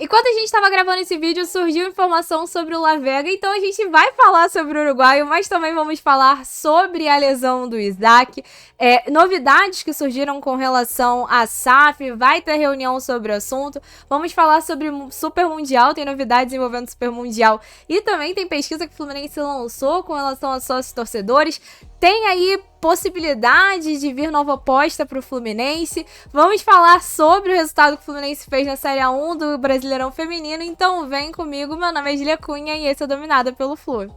Enquanto a gente estava gravando esse vídeo, surgiu informação sobre o La Vega, então a gente vai falar sobre o uruguaio, mas também vamos falar sobre a lesão do Isaac, novidades que surgiram com relação à SAF, vai ter reunião sobre o assunto, vamos falar sobre o Super Mundial, tem novidades envolvendo o Super Mundial e também tem pesquisa que o Fluminense lançou com relação a sócios torcedores. Tem aí possibilidade de vir nova aposta para o Fluminense. Vamos falar sobre o resultado que o Fluminense fez na Série A1 do Brasileirão Feminino. Então vem comigo, meu nome é Julia Cunha e esse é Dominada pelo Flu.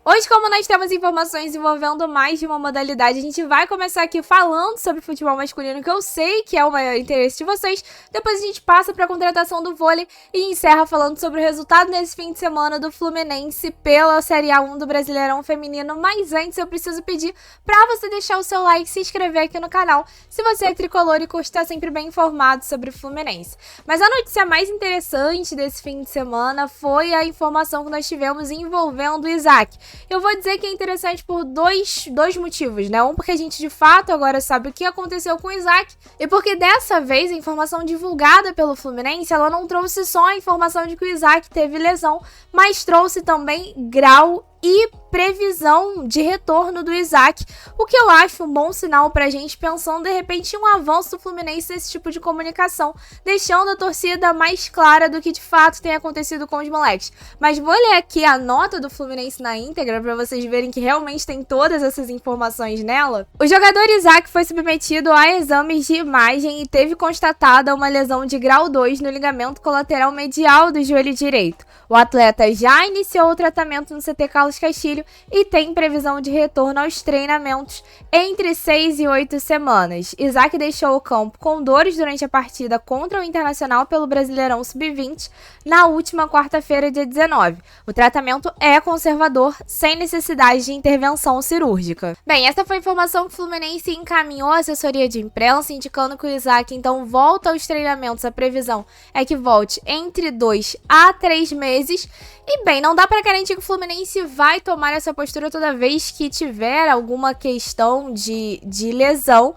Hoje, como nós temos informações envolvendo mais de uma modalidade, a gente vai começar aqui falando sobre futebol masculino, que eu sei que é o maior interesse de vocês. Depois a gente passa para a contratação do vôlei e encerra falando sobre o resultado nesse fim de semana do Fluminense pela Série A1 do Brasileirão Feminino. Mas antes eu preciso pedir para você deixar o seu like e se inscrever aqui no canal, se você é tricolor e curte estar sempre bem informado sobre o Fluminense. Mas a notícia mais interessante desse fim de semana foi a informação que nós tivemos envolvendo o Isaac. Eu vou dizer que é interessante por dois motivos, né? Um, porque a gente de fato agora sabe o que aconteceu com o Isaac, e porque dessa vez a informação divulgada pelo Fluminense, ela não trouxe só a informação de que o Isaac teve lesão, mas trouxe também grau e previsão de retorno do Isaac, o que eu acho um bom sinal pra gente, pensando de repente em um avanço do Fluminense nesse tipo de comunicação, deixando a torcida mais clara do que de fato tem acontecido com os moleques. Mas vou ler aqui a nota do Fluminense na íntegra pra vocês verem que realmente tem todas essas informações nela. O jogador Isaac foi submetido a exames de imagem e teve constatada uma lesão de grau 2 no ligamento colateral medial do joelho direito. O atleta já iniciou o tratamento no CT Carlos Castilho e tem previsão de retorno aos treinamentos entre 6 e 8 semanas. Isaac deixou o campo com dores durante a partida contra o Internacional pelo Brasileirão Sub-20 na última quarta-feira, dia 19. O tratamento é conservador, sem necessidade de intervenção cirúrgica. Bem, essa foi a informação que o Fluminense encaminhou à assessoria de imprensa, indicando que o Isaac então volta aos treinamentos. A previsão é que volte entre 2 a 3 meses. E bem, não dá para garantir que o Fluminense vai tomar essa postura toda vez que tiver alguma questão de lesão,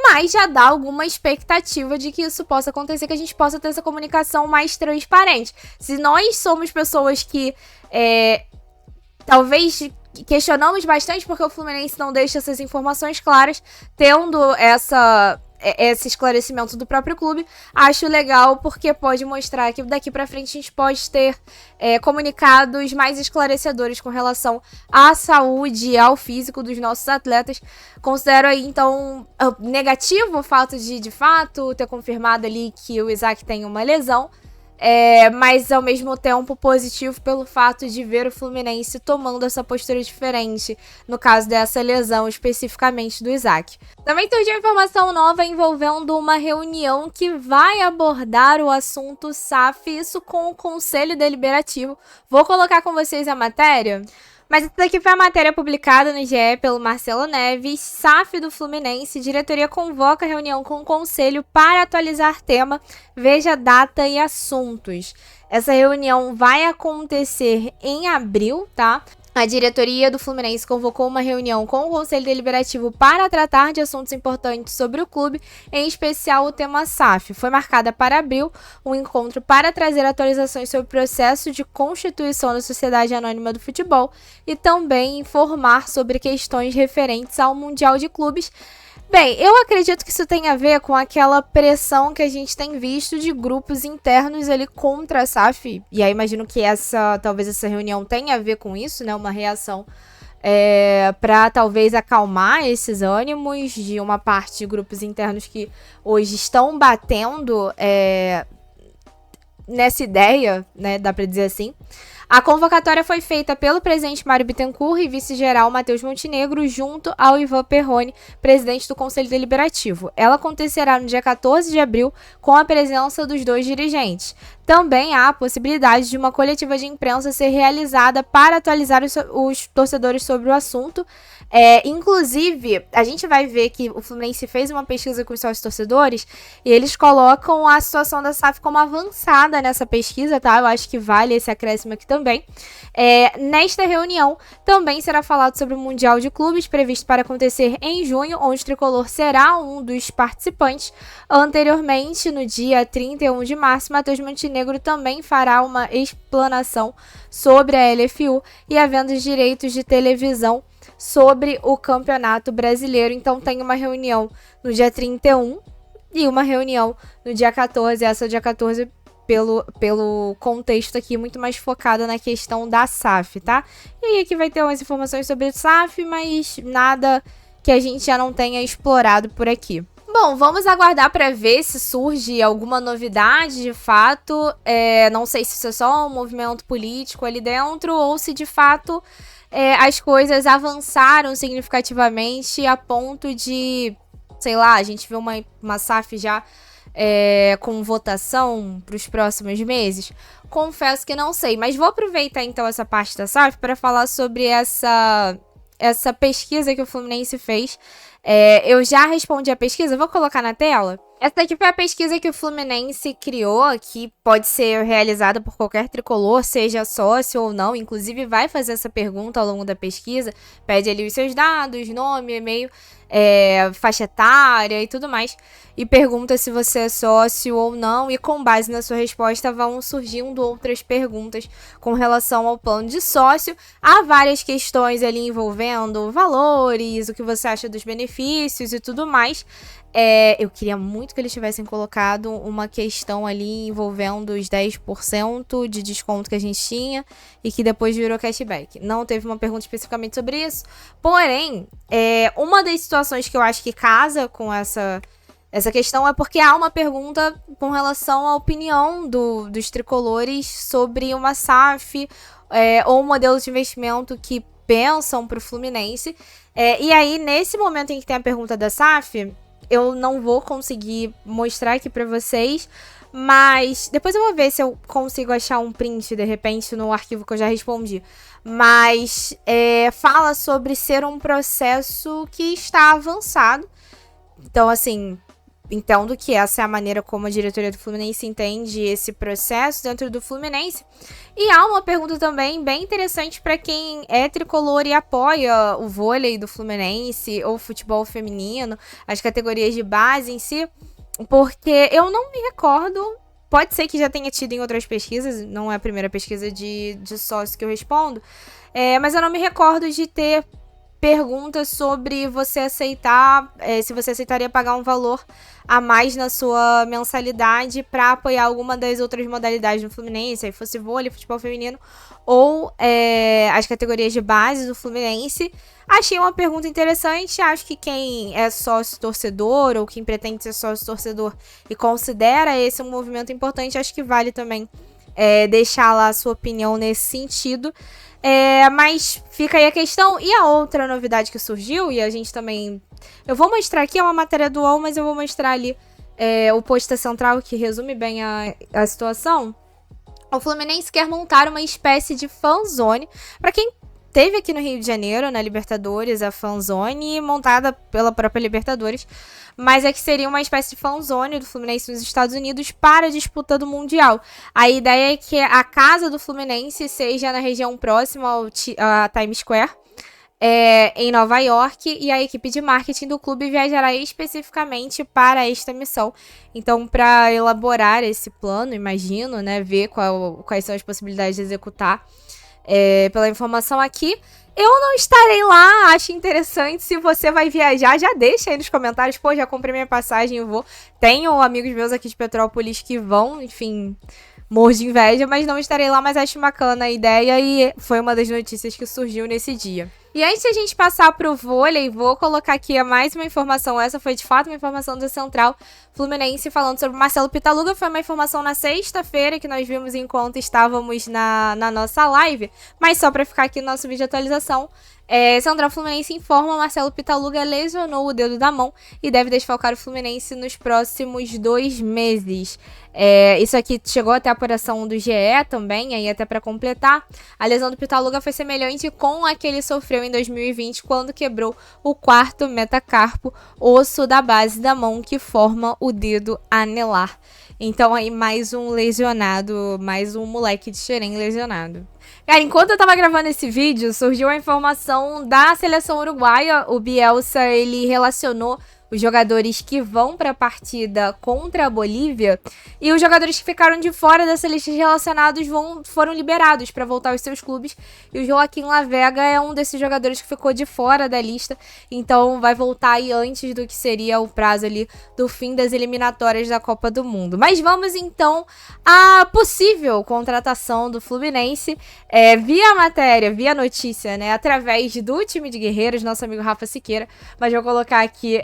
mas já dá alguma expectativa de que isso possa acontecer, que a gente possa ter essa comunicação mais transparente. Se nós somos pessoas que talvez questionamos bastante porque o Fluminense não deixa essas informações claras, tendo esse esclarecimento do próprio clube, acho legal porque pode mostrar que daqui pra frente a gente pode ter comunicados mais esclarecedores com relação à saúde e ao físico dos nossos atletas. Considero aí então negativo o fato de fato ter confirmado ali que o Isaac tem uma lesão, mas ao mesmo tempo positivo pelo fato de ver o Fluminense tomando essa postura diferente no caso dessa lesão especificamente do Isaac. Também surgiu informação nova envolvendo uma reunião que vai abordar o assunto SAF, isso com o Conselho Deliberativo. Vou colocar com vocês a matéria. Mas essa daqui foi a matéria publicada no GE pelo Marcelo Neves. SAF do Fluminense, diretoria convoca reunião com o conselho para atualizar tema, veja data e assuntos. Essa reunião vai acontecer em abril, tá? A diretoria do Fluminense convocou uma reunião com o Conselho Deliberativo para tratar de assuntos importantes sobre o clube, em especial o tema SAF. Foi marcada para abril um encontro para trazer atualizações sobre o processo de constituição da Sociedade Anônima do Futebol e também informar sobre questões referentes ao Mundial de Clubes. Bem, eu acredito que isso tem a ver com aquela pressão que a gente tem visto de grupos internos ali contra a SAF. E aí imagino que talvez essa reunião tenha a ver com isso, né? Uma reação para talvez acalmar esses ânimos de uma parte de grupos internos que hoje estão batendo nessa ideia, né? Dá para dizer assim. A convocatória foi feita pelo presidente Mário Bittencourt e vice-geral Matheus Montenegro, junto ao Ivan Perrone, presidente do Conselho Deliberativo. Ela acontecerá no dia 14 de abril, com a presença dos dois dirigentes. Também há a possibilidade de uma coletiva de imprensa ser realizada para atualizar os torcedores sobre o assunto. Inclusive, a gente vai ver que o Fluminense fez uma pesquisa com os sócios torcedores e eles colocam a situação da SAF como avançada nessa pesquisa, tá? Eu acho que vale esse acréscimo aqui também. Nesta reunião, também será falado sobre o Mundial de Clubes, previsto para acontecer em junho, onde o Tricolor será um dos participantes. Anteriormente, no dia 31 de março, Matheus Montenegro também fará uma explanação sobre a LFU e a venda de direitos de televisão sobre o Campeonato Brasileiro. Então tem uma reunião no dia 31 e uma reunião no dia 14, essa dia 14 pelo contexto aqui, muito mais focada na questão da SAF, tá? E aí aqui vai ter umas informações sobre SAF, mas nada que a gente já não tenha explorado por aqui. Bom, vamos aguardar para ver se surge alguma novidade de fato. Não sei se isso é só um movimento político ali dentro ou se de fato as coisas avançaram significativamente a ponto de, sei lá, a gente vê uma SAF já com votação para os próximos meses. Confesso que não sei, mas vou aproveitar então essa parte da SAF para falar sobre essa pesquisa que o Fluminense fez. Eu já respondi a pesquisa, vou colocar na tela. Essa aqui foi a pesquisa que o Fluminense criou, que pode ser realizada por qualquer tricolor, seja sócio ou não. Inclusive vai fazer essa pergunta ao longo da pesquisa, pede ali os seus dados, nome, e-mail, faixa etária e tudo mais, e pergunta se você é sócio ou não, e com base na sua resposta vão surgindo outras perguntas com relação ao plano de sócio. Há várias questões ali envolvendo valores, o que você acha dos benefícios e tudo mais. Eu queria muito que eles tivessem colocado uma questão ali envolvendo os 10% de desconto que a gente tinha e que depois virou cashback. Não teve uma pergunta especificamente sobre isso, porém, uma das situações que eu acho que casa com essa questão é porque há uma pergunta com relação à opinião dos tricolores sobre uma SAF ou um modelo de investimento que pensam para o Fluminense. E aí, nesse momento em que tem a pergunta da SAF, eu não vou conseguir mostrar aqui pra vocês, mas depois eu vou ver se eu consigo achar um print, de repente, no arquivo que eu já respondi. Mas fala sobre ser um processo que está avançado. Então, assim, entendo que essa é a maneira como a diretoria do Fluminense entende esse processo dentro do Fluminense. E há uma pergunta também bem interessante para quem é tricolor e apoia o vôlei do Fluminense ou o futebol feminino, as categorias de base em si, porque eu não me recordo, pode ser que já tenha tido em outras pesquisas, não é a primeira pesquisa de sócio que eu respondo, mas eu não me recordo de ter perguntas sobre você aceitar, se você aceitaria pagar um valor a mais na sua mensalidade para apoiar alguma das outras modalidades do Fluminense, aí fosse vôlei, futebol feminino ou as categorias de base do Fluminense. Achei uma pergunta interessante, acho que quem é sócio torcedor ou quem pretende ser sócio torcedor e considera esse um movimento importante, acho que vale também deixar lá a sua opinião nesse sentido. Mas fica aí a questão. E a outra novidade que surgiu, e a gente também... Eu vou mostrar aqui, é uma matéria do UOL, mas eu vou mostrar ali o post central que resume bem a situação. O Fluminense quer montar uma espécie de fanzone. Para quem teve aqui no Rio de Janeiro, na Libertadores, a fanzone montada pela própria Libertadores, mas é que seria uma espécie de fanzone do Fluminense nos Estados Unidos para a disputa do Mundial. A ideia é que a casa do Fluminense seja na região próxima a Times Square, em Nova York, e a equipe de marketing do clube viajará especificamente para esta missão. Então, para elaborar esse plano, imagino, né, ver quais são as possibilidades de executar, pela informação aqui, eu não estarei lá. Acho interessante. Se você vai viajar, já deixa aí nos comentários. Pô, já comprei minha passagem, eu vou. Tenho amigos meus aqui de Petrópolis que vão, enfim, morro de inveja, mas não estarei lá, mas acho bacana a ideia e foi uma das notícias que surgiu nesse dia. E antes de a gente passar pro vôlei, vou colocar aqui mais uma informação. Essa foi de fato uma informação da Central Fluminense falando sobre Marcelo Pitaluga. Foi uma informação na sexta-feira que nós vimos enquanto estávamos na nossa live. Mas só para ficar aqui no nosso vídeo de atualização, Central Fluminense informa: Marcelo Pitaluga lesionou o dedo da mão e deve desfalcar o Fluminense nos próximos 2 meses. Isso aqui chegou até a apuração do GE também, aí até para completar. A lesão do Pitaluga foi semelhante com a que ele sofreu em 2020, quando quebrou o 4º metacarpo, osso da base da mão que forma o dedo anelar. Então aí mais um lesionado, mais um moleque de Xerém lesionado. Cara, enquanto eu tava gravando esse vídeo, surgiu a informação da seleção uruguaia. O Bielsa, ele relacionou os jogadores que vão para a partida contra a Bolívia, e os jogadores que ficaram de fora dessa lista de relacionados foram liberados para voltar aos seus clubes, e o Joaquim Lavega é um desses jogadores que ficou de fora da lista, então vai voltar aí antes do que seria o prazo ali do fim das eliminatórias da Copa do Mundo. Mas vamos então à possível contratação do Fluminense, via matéria, via notícia, né, através do time de guerreiros, nosso amigo Rafa Siqueira, mas vou colocar aqui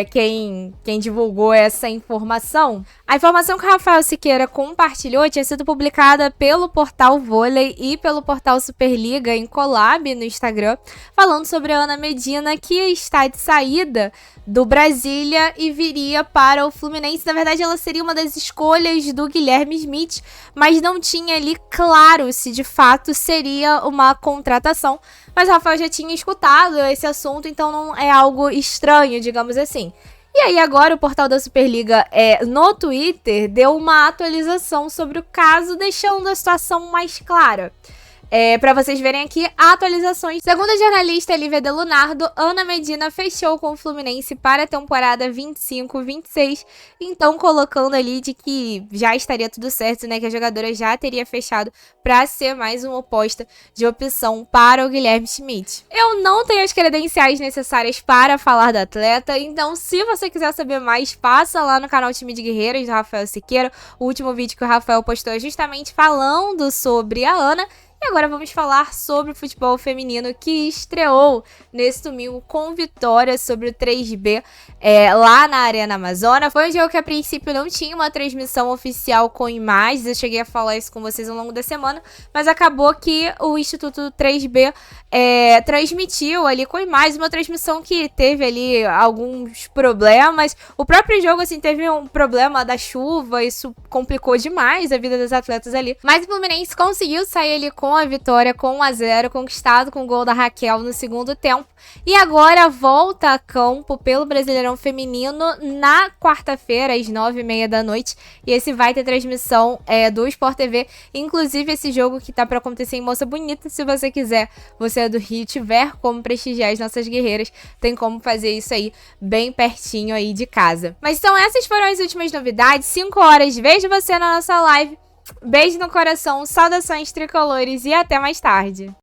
quem divulgou essa informação. A informação que o Rafael Siqueira compartilhou tinha sido publicada pelo portal Vôlei e pelo portal Superliga em collab no Instagram, falando sobre a Ana Medina, que está de saída do Brasília e viria para o Fluminense. Na verdade, ela seria uma das escolhas do Guilherme Schmidt, mas não tinha ali claro se de fato seria uma contratação. Mas o Rafael já tinha escutado esse assunto, então não é algo estranho, digamos assim. E aí agora o portal da Superliga no Twitter deu uma atualização sobre o caso, deixando a situação mais clara. Para vocês verem aqui atualizações. Segundo a jornalista Lívia De Lunardo, Ana Medina fechou com o Fluminense para a temporada 25-26, então colocando ali de que já estaria tudo certo, né, que a jogadora já teria fechado para ser mais uma oposta de opção para o Guilherme Schmidt. Eu não tenho as credenciais necessárias para falar da atleta, então se você quiser saber mais, passa lá no canal Time de Guerreiros do Rafael Siqueira. O último vídeo que o Rafael postou é justamente falando sobre a Ana. E agora vamos falar sobre o futebol feminino, que estreou nesse domingo com vitória sobre o 3B lá na Arena Amazônia. Foi um jogo que a princípio não tinha uma transmissão oficial com imagens, eu cheguei a falar isso com vocês ao longo da semana, mas acabou que o Instituto 3B transmitiu ali com imagens, uma transmissão que teve ali alguns problemas. O próprio jogo, assim, teve um problema da chuva, isso complicou demais a vida das atletas ali, mas o Fluminense conseguiu sair ali com a vitória, com 1-0, conquistado com o gol da Raquel no segundo tempo. E agora volta a campo pelo Brasileirão Feminino na quarta-feira, às 9h30 da noite. E esse vai ter transmissão do Sport TV. Inclusive, esse jogo que tá pra acontecer em Moça Bonita. Se você quiser, você é do Rio, tiver como prestigiar as nossas guerreiras, tem como fazer isso aí bem pertinho aí de casa. Mas então essas foram as últimas novidades. 5 horas, vejo você na nossa live. Beijo no coração, saudações tricolores e até mais tarde.